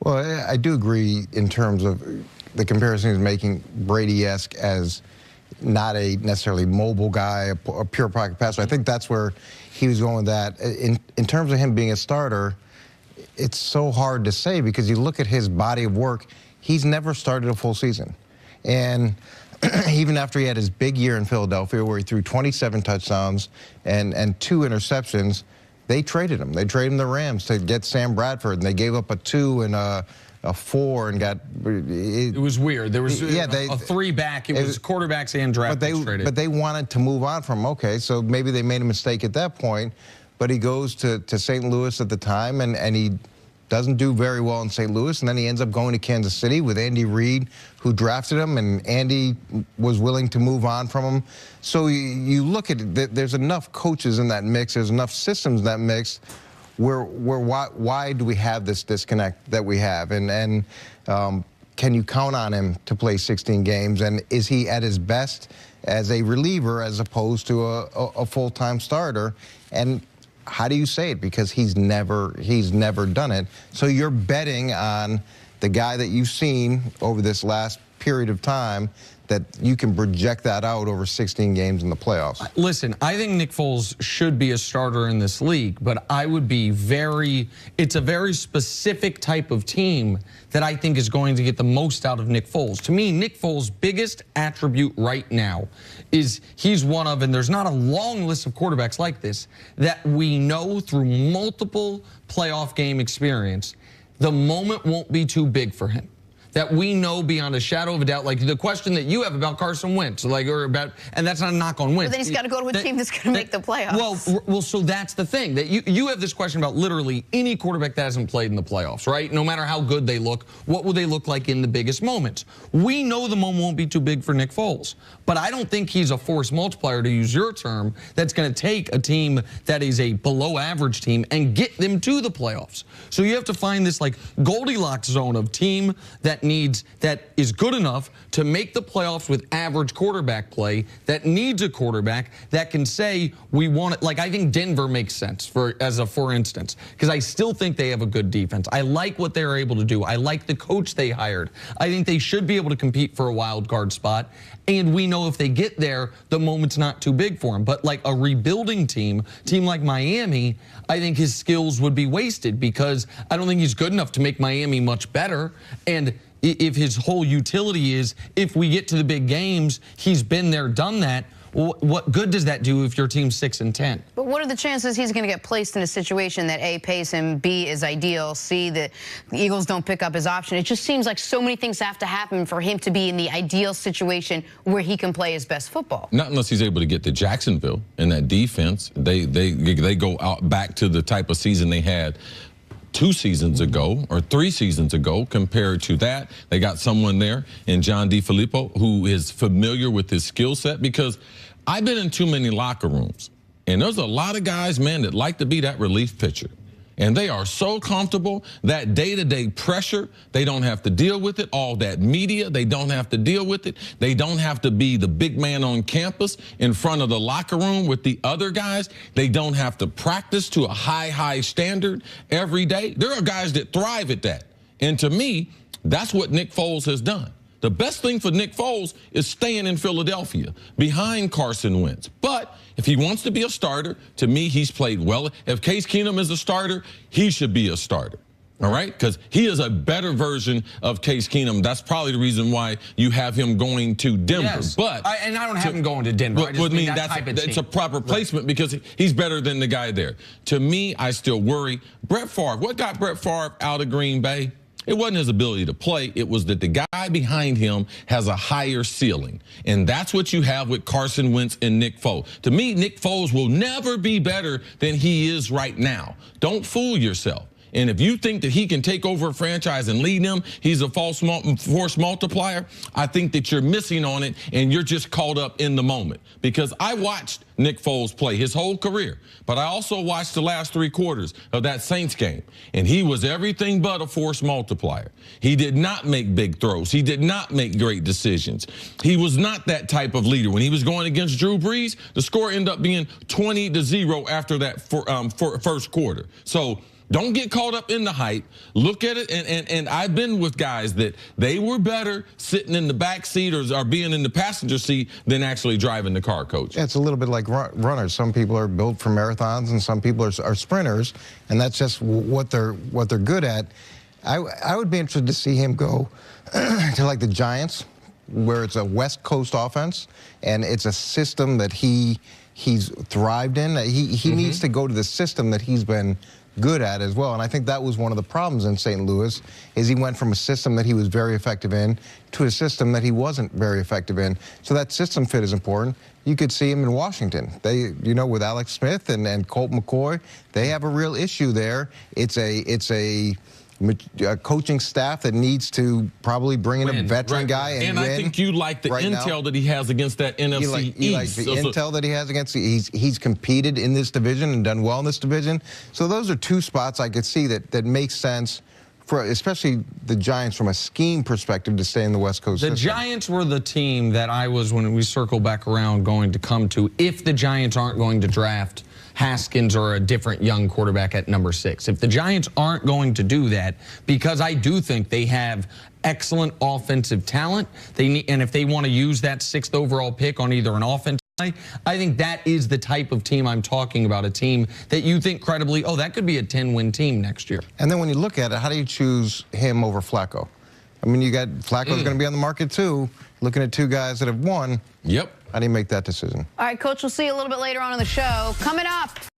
Well, I do agree in terms of the comparison he's making Brady-esque as not a necessarily mobile guy, a pure pocket passer. I think that's where he was going with that. In terms of him being a starter, it's so hard to say because you look at his body of work, he's never started a full season. And even after he had his big year in Philadelphia where he threw 27 touchdowns and 2 interceptions, they traded him. They traded him the Rams to get Sam Bradford, and they gave up a 2 and a 4 and got... It was weird. There was a 3 back. It was quarterbacks and draft picks traded. But they wanted to move on from him. Okay, so maybe they made a mistake at that point, but he goes to St. Louis at the time, and he doesn't do very well in St. Louis, and then he ends up going to Kansas City with Andy Reid, who drafted him, and Andy was willing to move on from him. So you look at it, there's enough coaches in that mix, there's enough systems in that mix where why do we have this disconnect that we have? And can you count on him to play 16 games? And is he at his best as a reliever as opposed to a full-time starter? And how do you say it? Because he's never done it. So you're betting on the guy that you've seen over this last period of time that you can project that out over 16 games in the playoffs. Listen, I think Nick Foles should be a starter in this league, but I would be it's a very specific type of team that I think is going to get the most out of Nick Foles. To me, Nick Foles' biggest attribute right now is he's one of, and there's not a long list of quarterbacks like this, that we know through multiple playoff game experience, the moment won't be too big for him. That we know beyond a shadow of a doubt, like the question that you have about Carson Wentz, and that's not a knock on Wentz. But then he's got to go to a team that's going to make the playoffs. Well, so that's the thing, that you have this question about literally any quarterback that hasn't played in the playoffs, right? No matter how good they look, what will they look like in the biggest moments? We know the moment won't be too big for Nick Foles, but I don't think he's a force multiplier, to use your term, that's going to take a team that is a below average team and get them to the playoffs. So you have to find this like Goldilocks zone of team that is good enough to make the playoffs with average quarterback play, that needs a quarterback that can say we want it. Like, I think Denver makes sense for instance, because I still think they have a good defense. I like what they're able to do. I like the coach they hired. I think they should be able to compete for a wild card spot. And we know if they get there, the moment's not too big for him. But like a rebuilding team like Miami, I think his skills would be wasted because I don't think he's good enough to make Miami much better. And if his whole utility is, if we get to the big games, he's been there, done that, what good does that do if your team's 6-10? But what are the chances he's going to get placed in a situation that A, pays him, B, is ideal, C, that the Eagles don't pick up his option? It just seems like so many things have to happen for him to be in the ideal situation where he can play his best football. Not unless he's able to get to Jacksonville and that defense. They go out back to the type of season they had 2 seasons ago or 3 seasons ago. Compared to that, they got someone there in John DeFilippo who is familiar with his skill set, because I've been in too many locker rooms, and there's a lot of guys, man, that like to be that relief pitcher. And they are so comfortable, that day-to-day pressure, they don't have to deal with it. All that media, they don't have to deal with it. They don't have to be the big man on campus in front of the locker room with the other guys. They don't have to practice to a high standard every day. There are guys that thrive at that. And to me, that's what Nick Foles has done. The best thing for Nick Foles is staying in Philadelphia behind Carson Wentz. But if he wants to be a starter, to me, he's played well. If Case Keenum is a starter, he should be a starter. All right? Because he is a better version of Case Keenum. That's probably the reason why you have him going to Denver. Yes. But and I don't have him going to Denver. I just mean that type of team. It's a proper placement, because he's better than the guy there. To me, I still worry. Brett Favre, what got Brett Favre out of Green Bay? It wasn't his ability to play. It was that the guy behind him has a higher ceiling. And that's what you have with Carson Wentz and Nick Foles. To me, Nick Foles will never be better than he is right now. Don't fool yourself. And if you think that he can take over a franchise and lead them, he's a force multiplier, I think that you're missing on it, and you're just caught up in the moment. Because I watched Nick Foles play his whole career, but I also watched the last 3 quarters of that Saints game, and he was everything but a force multiplier. He did not make big throws. He did not make great decisions. He was not that type of leader. When he was going against Drew Brees, the score ended up being 20-0 after that first quarter. So Don't get caught up in the hype. Look at it, and I've been with guys that they were better sitting in the back seat or being in the passenger seat than actually driving the car, Coach. Yeah, it's a little bit like runners. Some people are built for marathons, and some people are sprinters, and that's just what they're good at. I would be interested to see him go to like the Giants, where it's a West Coast offense, and it's a system that he's thrived in. He needs to go to the system that he's been good at as well. And I think that was one of the problems in St. Louis, is he went from a system that he was very effective in to a system that he wasn't very effective in. So that system fit is important. You could see him in Washington. They, with Alex Smith and Colt McCoy, they have a real issue there. It's a coaching staff that needs to probably bring in a veteran guy and win. I think you like the intel that he has against that NFC East. You like the intel that he has against. He's competed in this division and done well in this division. So those are two spots I could see that make sense for especially the Giants from a scheme perspective to stay in the West Coast system. The Giants were the team that I was, when we circle back around, going to come to if the Giants aren't going to draft Haskins or a different young quarterback at number 6. If the Giants aren't going to do that, because I do think they have excellent offensive talent, and if they want to use that 6th overall pick on either an offensive side, I think that is the type of team I'm talking about, a team that you think credibly, oh, that could be a 10-win team next year. And then when you look at it, how do you choose him over Flacco? I mean, you got Flacco's going to be on the market too, looking at two guys that have won. Yep. How do you make that decision? All right, Coach, we'll see you a little bit later on in the show. Coming up.